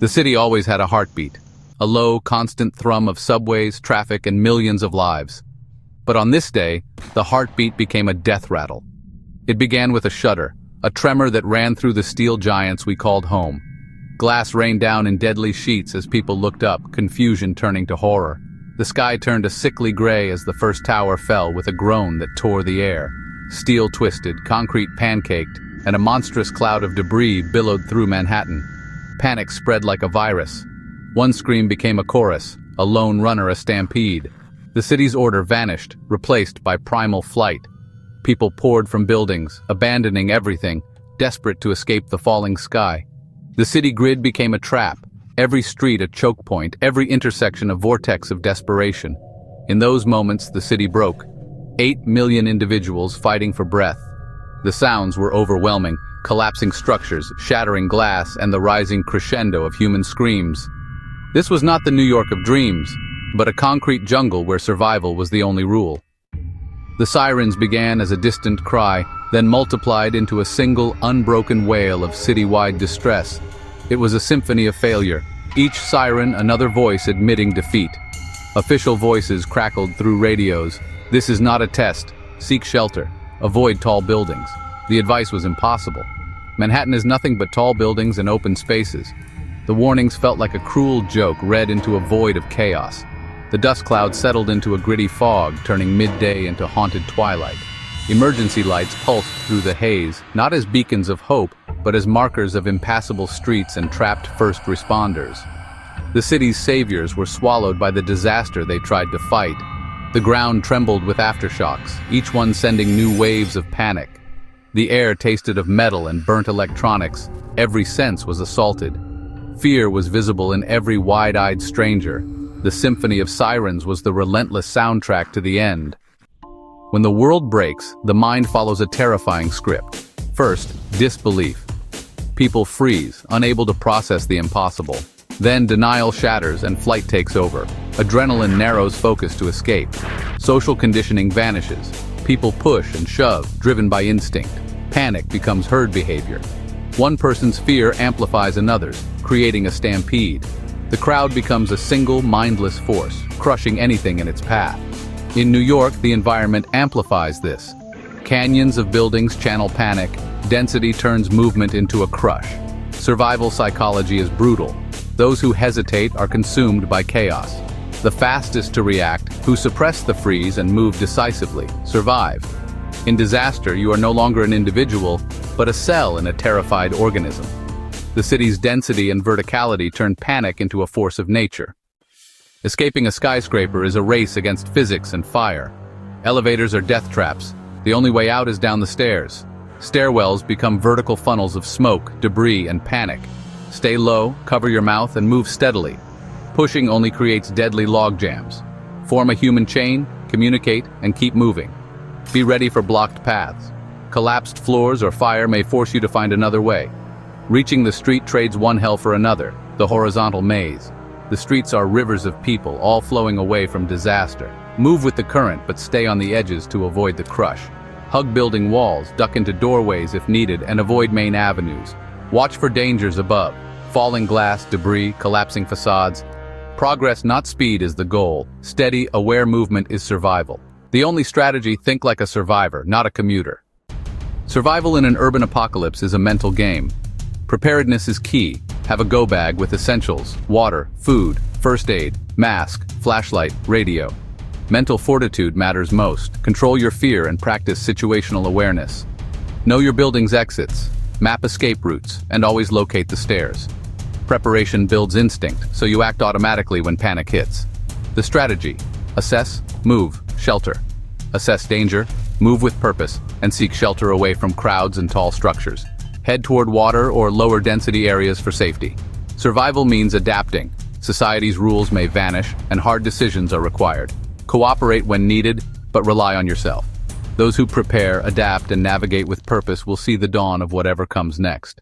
The city always had a heartbeat, a low, constant thrum of subways, traffic, and millions of lives. But on this day, the heartbeat became a death rattle. It began with a shudder, a tremor that ran through the steel giants we called home. Glass rained down in deadly sheets as people looked up, confusion turning to horror. The sky turned a sickly gray as the first tower fell with a groan that tore the air. Steel twisted, concrete pancaked, and a monstrous cloud of debris billowed through Manhattan. Panic spread like a virus. One scream became a chorus, a lone runner a stampede. The city's order vanished, replaced by primal flight. People poured from buildings, abandoning everything, desperate to escape the falling sky. The city grid became a trap, every street a choke point, every intersection a vortex of desperation. In those moments, the city broke. 8 million individuals fighting for breath. The sounds were overwhelming, collapsing structures, shattering glass, and the rising crescendo of human screams. This was not the New York of dreams, but a concrete jungle where survival was the only rule. The sirens began as a distant cry, then multiplied into a single, unbroken wail of citywide distress. It was a symphony of failure, each siren another voice admitting defeat. Official voices crackled through radios. This is not a test. Seek shelter. Avoid tall buildings. The advice was impossible. Manhattan is nothing but tall buildings and open spaces. The warnings felt like a cruel joke read into a void of chaos. The dust cloud settled into a gritty fog, turning midday into haunted twilight. Emergency lights pulsed through the haze, not as beacons of hope, but as markers of impassable streets and trapped first responders. The city's saviors were swallowed by the disaster they tried to fight. The ground trembled with aftershocks, each one sending new waves of panic. The air tasted of metal and burnt electronics. Every sense was assaulted. Fear was visible in every wide-eyed stranger. The Symphony of Sirens was the relentless soundtrack to the end. When the world breaks, the mind follows a terrifying script. First, disbelief. People freeze, unable to process the impossible. Then denial shatters and flight takes over. Adrenaline narrows focus to escape. Social conditioning vanishes. People push and shove, driven by instinct. Panic becomes herd behavior. One person's fear amplifies another's, creating a stampede. The crowd becomes a single, mindless force, crushing anything in its path. In New York, the environment amplifies this. Canyons of buildings channel panic. Density turns movement into a crush. Survival psychology is brutal. Those who hesitate are consumed by chaos. The fastest to react, who suppress the freeze and move decisively, survive. In disaster, you are no longer an individual, but a cell in a terrified organism. The city's density and verticality turn panic into a force of nature. Escaping a skyscraper is a race against physics and fire. Elevators are death traps. The only way out is down the stairs. Stairwells become vertical funnels of smoke, debris, and panic. Stay low, cover your mouth, and move steadily. Pushing only creates deadly log jams. Form a human chain, communicate, and keep moving. Be ready for blocked paths. Collapsed floors or fire may force you to find another way. Reaching the street trades one hell for another, the horizontal maze. The streets are rivers of people, all flowing away from disaster. Move with the current, but stay on the edges to avoid the crush. Hug building walls, duck into doorways if needed, and avoid main avenues. Watch for dangers above. Falling glass, debris, collapsing facades. Progress, not speed, is the goal. Steady, aware movement is survival. The only strategy: think like a survivor, not a commuter. Survival in an urban apocalypse is a mental game. Preparedness is key. Have a go bag with essentials: water, food, first aid, mask, flashlight, radio. Mental fortitude matters most. Control your fear and practice situational awareness. Know your building's exits, map escape routes, and always locate the stairs. Preparation builds instinct, so you act automatically when panic hits. The strategy: assess, move, shelter. Assess danger, move with purpose, and seek shelter away from crowds and tall structures. Head toward water or lower density areas for safety. Survival means adapting. Society's rules may vanish, and hard decisions are required. Cooperate when needed, but rely on yourself. Those who prepare, adapt, and navigate with purpose will see the dawn of whatever comes next.